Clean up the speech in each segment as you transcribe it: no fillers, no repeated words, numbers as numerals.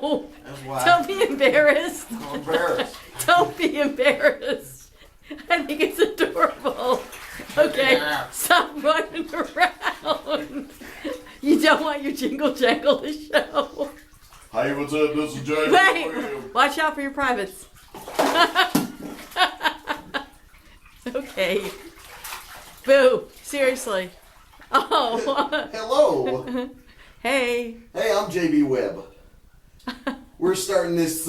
No. That's why. Don't be embarrassed. I'm embarrassed. Don't be embarrassed. I think it's adorable. Okay, Yeah. stop running around. You don't want your jingle jangle to show. Hey, what's up? This is Jay. Wait, watch out for your privates. Okay. Boo, seriously. Oh. Hello. Hey. Hey, I'm JB Webb. We're starting this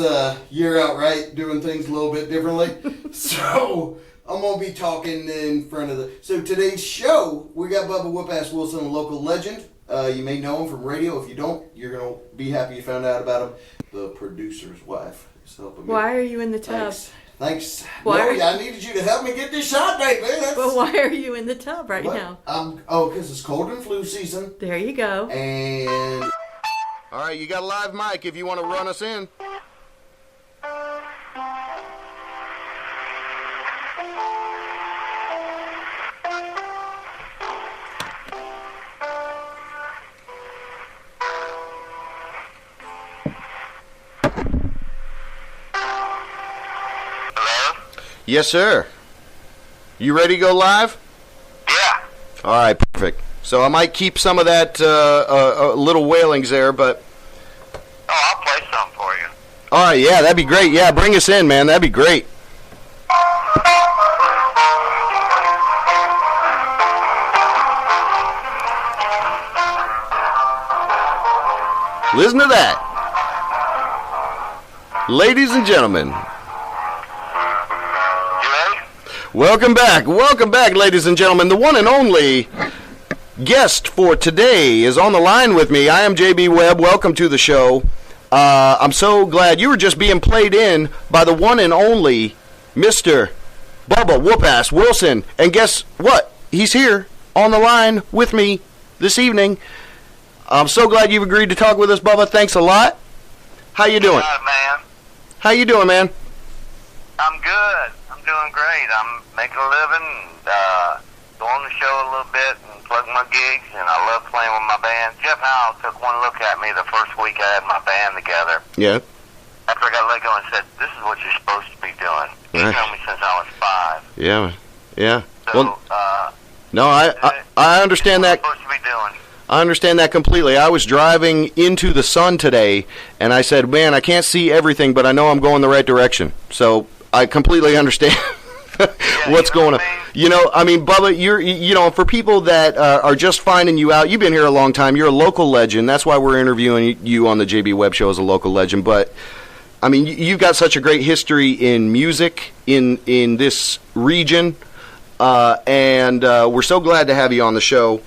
year out right, doing things a little bit differently. So I'm gonna be talking in front of the. So today's show, we got Bubba Whoop Wilson, a local legend. You may know him from radio. If you don't, you're gonna be happy you found out about him. The producer's wife is helping me. Why are you in the tub? Thanks. Why I needed you to help me get this shot right, man. But why are you in the tub right now? Because it's cold and flu season. There you go. And all right, you got a live mic if you want to run us in. Yes, sir. You ready to go live? Yeah. All right, perfect. So I might keep some of that little wailings there, but... Oh, I'll play some for you. All right, yeah, that'd be great. Yeah, bring us in, man. That'd be great. Listen to that. Ladies and gentlemen... Welcome back, ladies and gentlemen. The one and only guest for today is on the line with me. I am JB Webb. Welcome to the show. I'm so glad you were just being played in by the one and only Mr. Bubba Whoop Wilson. And guess what? He's here on the line with me this evening. I'm so glad you've agreed to talk with us, Bubba. Thanks a lot. How you doing? Good, man. How you doing, man? I'm good. I'm doing great. I'm making a living, go on the show a little bit and plug my gigs, and I love playing with my band. Jeff Howell took one look at me the first week I had my band together. Yeah. After I got let go and said, "This is what you're supposed to be doing." He told me since I was 5. Yeah, yeah. So, well, no, I understand that. Supposed to be doing. I understand that completely. I was driving into the sun today, and I said, "Man, I can't see everything, but I know I'm going the right direction." So I completely understand what's going on. You know, I mean, Bubba, you know, for people that are just finding you out, you've been here a long time. You're a local legend. That's why we're interviewing you on the JB Webb Show as a local legend. But I mean, you've got such a great history in music in this region, and we're so glad to have you on the show.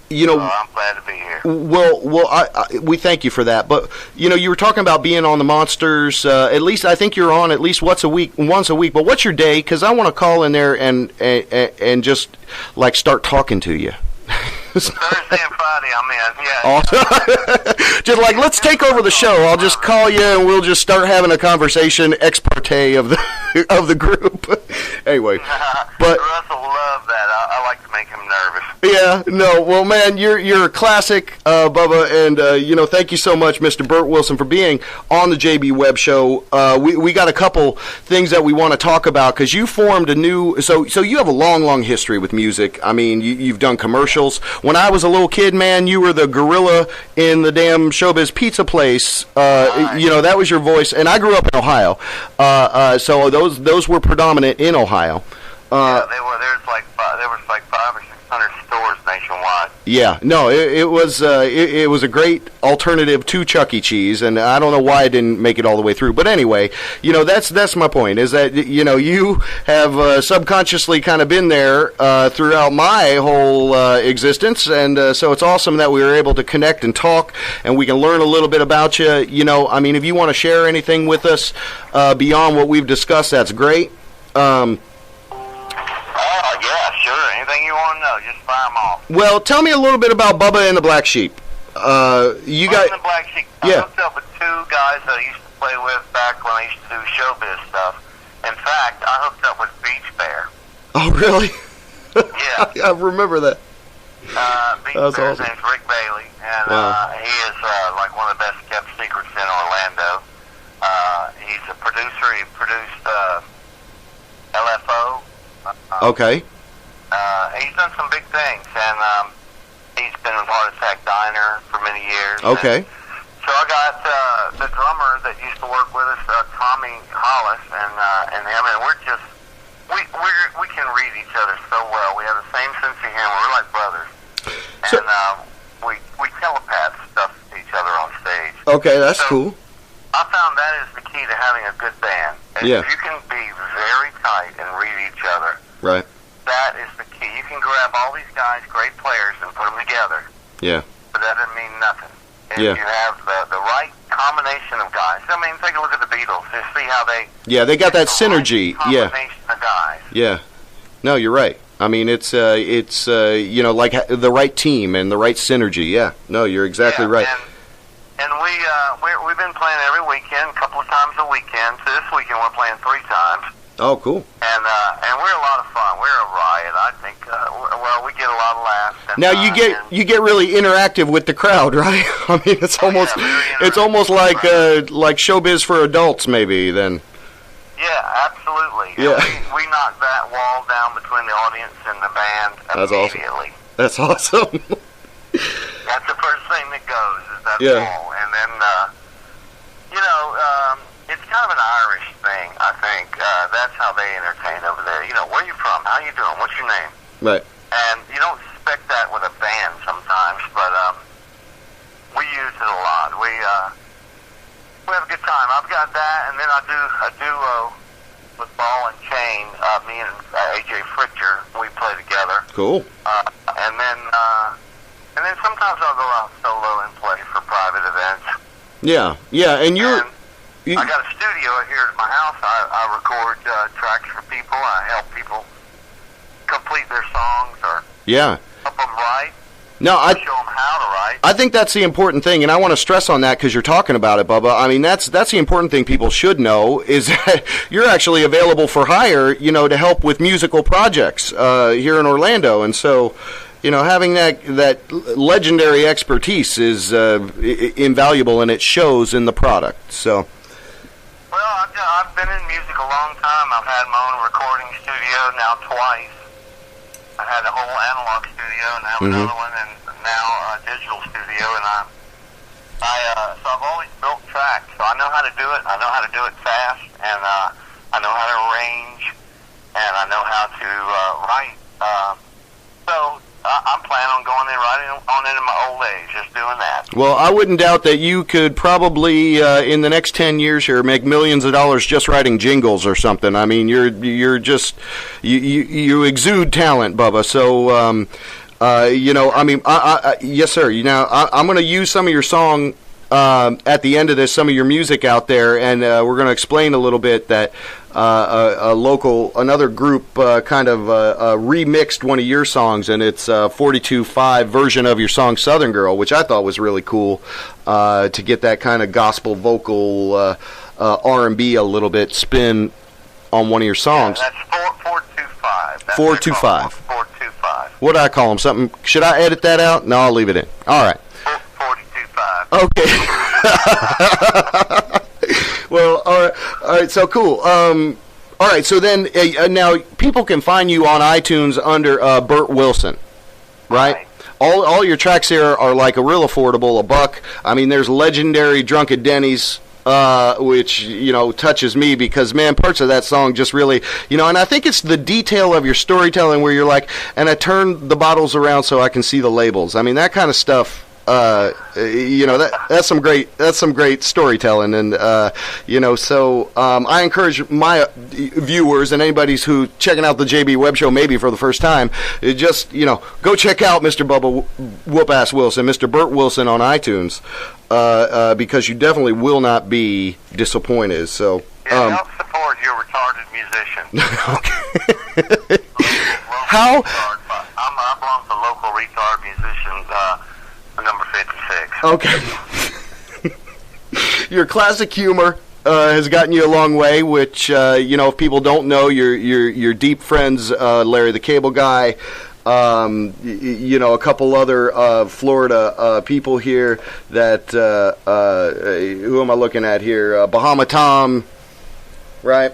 You know, I'm glad to be here. Well, we thank you for that. But you know, you were talking about being on the Monsters. At least I think you're on at least once a week. But what's your day? Because I want to call in there and just like start talking to you. Thursday and Friday, I'm in. Yeah. Awesome. Just like, let's take over the show. I'll just call you and we'll just start having a conversation ex parte of the group. Anyway, but Russ will love that. I like to make him nervous. Yeah, no, well, man, you're a classic, Bubba, and you know, thank you so much, Mr. Burt Wilson, for being on the JB Webb Show. We got a couple things that we want to talk about because you formed a new. So you have a long history with music. I mean, you've done commercials. When I was a little kid, man, you were the gorilla in the damn Showbiz Pizza place. You know, that was your voice, and I grew up in Ohio, so those were predominant in Ohio. Yeah, they were. There was like 500 or 600 stores nationwide. Yeah, no, it was a great alternative to Chuck E. Cheese, and I don't know why I didn't make it all the way through. But anyway, you know, that's my point, is that, you know, you have subconsciously kind of been there throughout my whole existence, and so it's awesome that we were able to connect and talk, and we can learn a little bit about you. You know, I mean, if you want to share anything with us beyond what we've discussed, that's great. Yeah, sure. Anything you want to know, just fire them off. Well, tell me a little bit about Bubba and the Black Sheep. You got the Black Sheep. Yeah. I hooked up with 2 guys that I used to play with back when I used to do showbiz stuff. In fact, I hooked up with Beach Bear. Oh, really? Yeah. I remember that. Beach Bear's awesome. name's Rick Bailey, And he is like one of the best kept secrets in Orlando. He's a producer. He produced LFO. Okay. He's done some big things, and he's been with Heart Attack Diner for many years. Okay. So I got the drummer that used to work with us, Tommy Hollis, and him, and we can read each other so well. We have the same sense of humor. We're like brothers, So, and we telepath stuff to each other on stage. okay, that's So, cool. I found that is the key to having a good band. Yeah. If you can be very tight and read each other, Right. that is the key. You can grab all these guys, great players, and put them together, Yeah. but that doesn't mean nothing. If Yeah. you have the right combination of guys, I mean, take a look at the Beatles. Just see how they... Yeah, they got that the synergy. Right Yeah. combination of guys. Yeah. No, you're right. I mean, it's you know, like the right team and the right synergy. Yeah. No, you're exactly Yeah, right. And we've been playing every weekend, a couple of times a weekend. So this weekend we're playing 3 times. Oh, cool. And we're a lot of fun. We're a riot, I think. Well, we get a lot of laughs. And, Now you get really interactive with the crowd, right? I mean, it's almost like showbiz for adults, maybe. Then. Yeah, absolutely. Yeah. We knock that wall down between the audience and the band That's awesome. immediately. That's awesome. That's the first thing that goes, is that Yeah. wall. And then, it's kind of an Irish thing, I think. That's how they entertain over there. You know, where are you from? How you doing? What's your name? Right. And you don't expect that with a band sometimes, but we use it a lot. We have a good time. I've got that, and then I do a duo with Ball and Chain. Me and AJ Fritcher, we play together. Cool. And then sometimes I'll go out solo and play for private events. Yeah. Yeah. And I got a studio here at my house. I record tracks for people. I help people complete their songs or yeah. help them write. No, Show them how to write. I think that's the important thing, and I want to stress on that because you're talking about it, Bubba. I mean, that's the important thing people should know is that you're actually available for hire, you know, to help with musical projects here in Orlando, and so, you know, having that legendary expertise is invaluable, and it shows in the product. So. Well, I've been in music a long time. I've had my own recording studio now twice. I had a whole analog studio, and I have another one, and now a digital studio. And so I've always built tracks, so I know how to do it. I know how to do it fast, and I know how to arrange, and I know how to write. So I'm planning on going and writing on it in my old age, just doing that. Well, I wouldn't doubt that you could probably, in the next 10 years here, make millions of dollars just writing jingles or something. I mean, you're just, you exude talent, Bubba. So, you know, I mean, yes, sir. You know, I'm going to use some of your song at the end of this, some of your music out there, and we're going to explain a little bit that another group kind of remixed one of your songs, and it's a 42.5 version of your song Southern Girl, which I thought was really cool to get that kind of gospel vocal R&B a little bit spin on one of your songs. Yeah, that's 425. 425. 425. What do I call them? Something? Should I edit that out? No, I'll leave it in. All right. 425. Okay. Well, all right, so cool. All right, so then now people can find you on iTunes under Burt Wilson, right? All your tracks here are like a real affordable, $1. I mean, there's legendary Drunk at Denny's, which, you know, touches me because, man, parts of that song just really, you know, and I think it's the detail of your storytelling where you're like, and I turn the bottles around so I can see the labels. I mean, that kind of stuff. You know, that's some great storytelling, and you know, so I encourage my viewers and anybody's who checking out the JB Web Show maybe for the first time, just, you know, go check out Mr. Bubba Whoop Ass Wilson, Mr. Burt Wilson on iTunes, because you definitely will not be disappointed. So yeah, help support your retarded musician. Okay. How? I belong to local retard musicians. Number 56. Okay. Your classic humor has gotten you a long way, which, you know, if people don't know, your deep friends, Larry the Cable Guy, a couple other Florida people here that, who am I looking at here? Bahama Tom, right?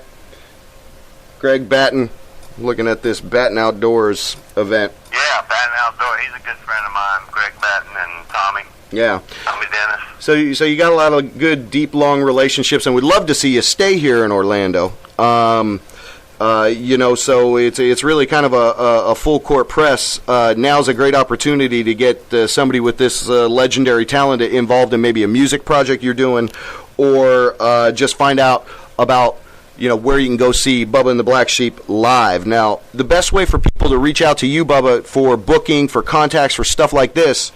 Greg Batten, looking at this Batten Outdoors event. Yeah, Batten Outdoors. He's a good friend of mine, Greg Batten and Tommy. Yeah. Tommy Dennis. So you got a lot of good, deep, long relationships, and we'd love to see you stay here in Orlando. So it's really kind of a full court press. Now's a great opportunity to get somebody with this legendary talent involved in maybe a music project you're doing, or just find out about where you can go see Bubba and the Black Sheep live. Now, the best way for people to reach out to you, Bubba, for booking, for contacts, for stuff like this,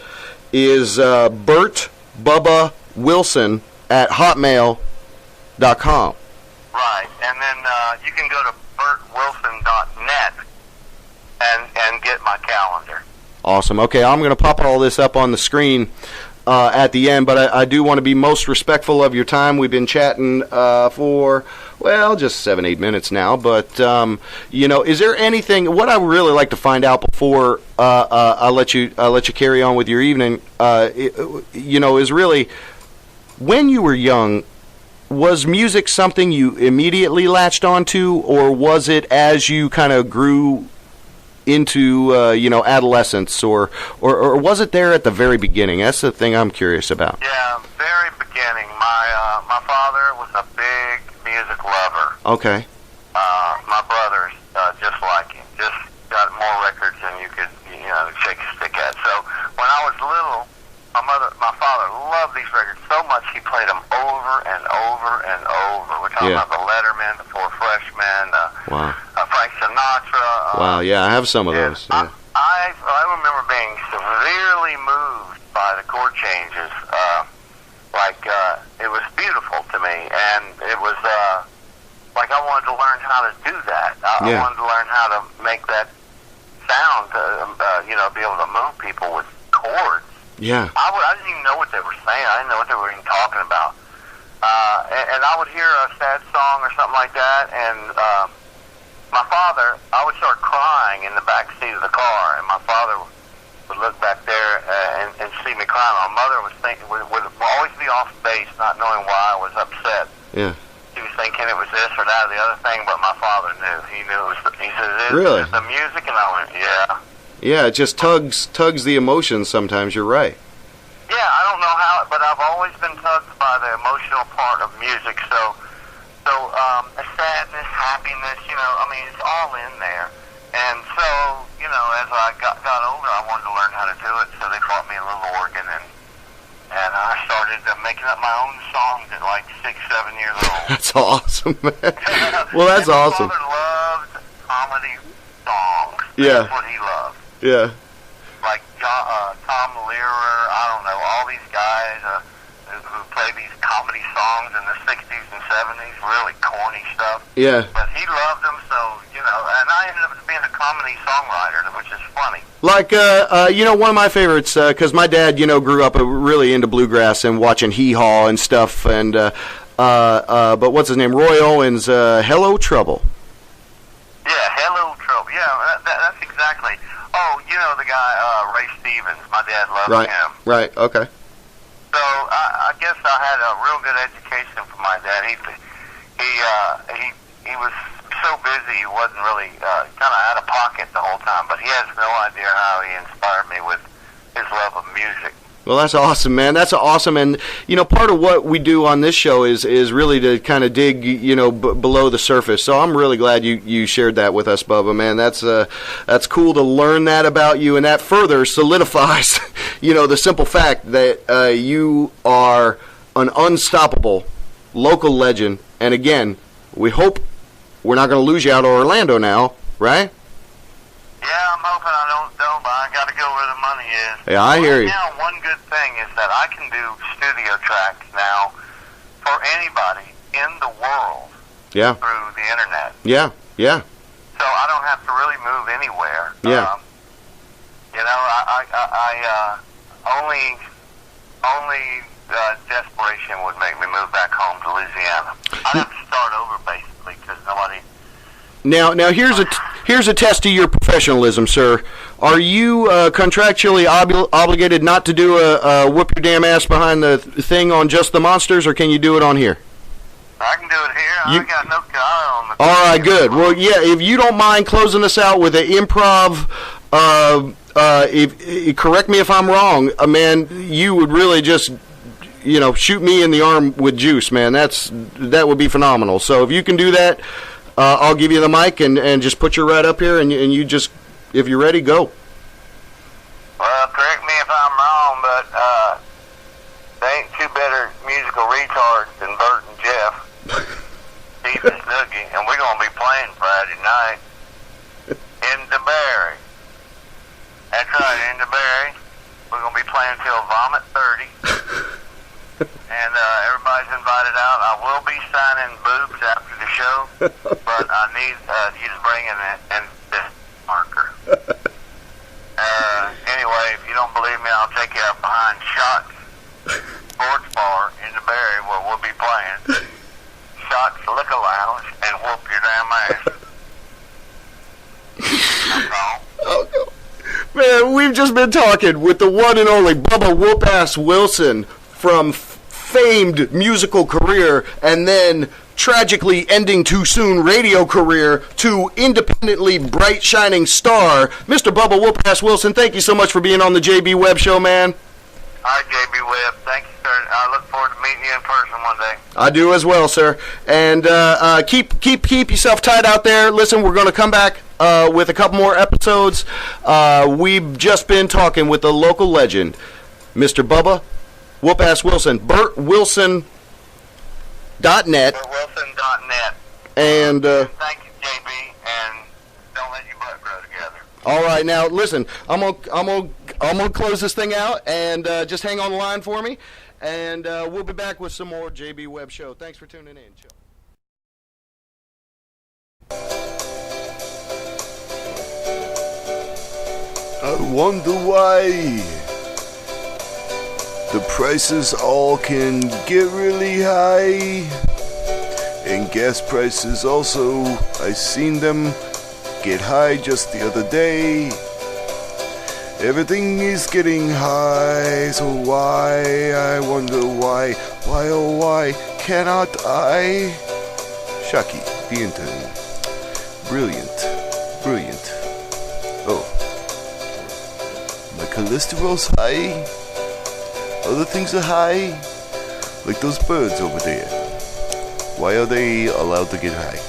is Burt Bubba Wilson at hotmail.com. Right, and then you can go to burtwilson.net and get my calendar. Awesome. Okay, I'm going to pop all this up on the screen at the end, but I do want to be most respectful of your time. We've been chatting for, just 7-8 minutes now, but, is there anything, what I would really like to find out before I'll let you carry on with your evening, is really, when you were young, was music something you immediately latched onto, or was it as you kind of grew into adolescence, or was it there at the very beginning? That's the thing I'm curious about. Yeah, very beginning. My father was a big music lover. Okay. My brother's just like him, just got more records than you could shake a stick at. So when I was little, my father loved these records so much he played them over and over and over. We're talking about the Letterman, the Four Freshmen, Frank Sinatra. Wow, yeah, I have some of those. Yeah. I remember being severely moved by the chord changes. It was beautiful to me, and it was like I wanted to learn how to do that. I wanted to learn how to make that sound, be able to move people with chords. Yeah. I didn't even know what they were saying. I didn't know what they were even talking about. And I would hear a sad song or something like that, and my father, I would start crying in the back seat of the car, and my father would look back there and see me crying. My mother would always be off base, not knowing why I was upset. Yeah. He was thinking it was this or that or the other thing, but my father knew. He knew it was. He said, "Really? It's the music," and I went, "Yeah." Yeah, it just tugs the emotions sometimes. You're right. Yeah, I don't know how, but I've always been tugged by the emotional part of music. So sadness, happiness, it's all in there. And so, as I got older, I wanted to learn how to do it. So they bought me a little organ, and I started making up my own songs at like 6-7 years old. That's awesome, man. Well, that's awesome. My father loved comedy songs. Yeah. That's what he loved. Yeah. Like Tom Lehrer, I don't know, all these guys who play these comedy songs in the 60s and 70s, really corny stuff. Yeah. But he loved them, so, and I ended up being a comedy songwriter, which is funny. Like, one of my favorites, because my dad, grew up really into bluegrass and watching Hee Haw and stuff, and, but what's his name? Roy Owens, Hello Trouble. Yeah, Hello Trouble. Yeah, that's exactly. Oh, the guy, Ray Stevens. My dad loved him. Right, okay. So I guess I had a real good education from my dad. He was so busy, he wasn't really kind of out of pocket the whole time, but he has no idea how he inspired me with his love of music. Well, that's awesome, man. That's awesome, and part of what we do on this show is really to kind of dig, below the surface. So I'm really glad you shared that with us, Bubba, man. That's cool to learn that about you, and that further solidifies, the simple fact that you are an unstoppable local legend. And again, we hope we're not going to lose you out of Orlando now, right? Yeah, I'm hoping I don't, but I got to go where the money is. Yeah, I hear you. Now, one good thing is that I can do studio tracks now for anybody in the world. Yeah. Through the internet. Yeah, yeah. So I don't have to really move anywhere. Yeah. Only desperation would make me move back home to Louisiana. I'd have to start over basically because nobody. Now here's a test of your professionalism, sir. Are you contractually obligated not to do a whoop your damn ass behind the thing on Just the Monsters, or can you do it on here? I can do it here. I got no car on the. All right, good. Well, yeah, if you don't mind closing us out with an improv, correct me if I'm wrong, man, you would really just, shoot me in the arm with juice, man. That would be phenomenal. So if you can do that, I'll give you the mic and just put you right up here, and you just, if you're ready, go. Well, correct me if I'm wrong, but there ain't two better musical retards than Burt and Jeff. Steve and Snooky, and we're going to be playing Friday night in DeBerry. That's right, in DeBerry. We're going to be playing till Vomit 30. And everybody's invited out. I will be signing boobs after the show, but I need you to bring in a marker. Anyway, if you don't believe me, I'll take you out behind Shots Sports Bar in DeBerry where we'll be playing. Shots Liquor Lounge and whoop your damn ass. Oh, no. Man, we've just been talking with the one and only Bubba Whoop-Ass Wilson from famed musical career and then tragically ending too soon radio career to independently bright shining star, Mr. Bubba Whoop-Ass Wilson. Thank you so much for being on the JB Webb Show, man. All right, JB Webb. Thank you, sir. I look forward to meeting you in person one day. I do as well, sir. And keep yourself tight out there. Listen, we're going to come back with a couple more episodes. We've just been talking with the local legend, Mr. Bubba Whoop-Ass Wilson. BurtWilson.net. BurtWilson.net. And thank you, JB. And don't let your butt grow together. All right, now listen. I'm gonna close this thing out and just hang on the line for me, and we'll be back with some more JB Webb Show. Thanks for tuning in. I wonder why the prices all can get really high, and gas prices also. I seen them get high just the other day. Everything is getting high, so why? I wonder why. Why, oh why cannot I? Shaki, the intern. Brilliant. Oh. My cholesterol's high. Other things are high. Like those birds over there. Why are they allowed to get high?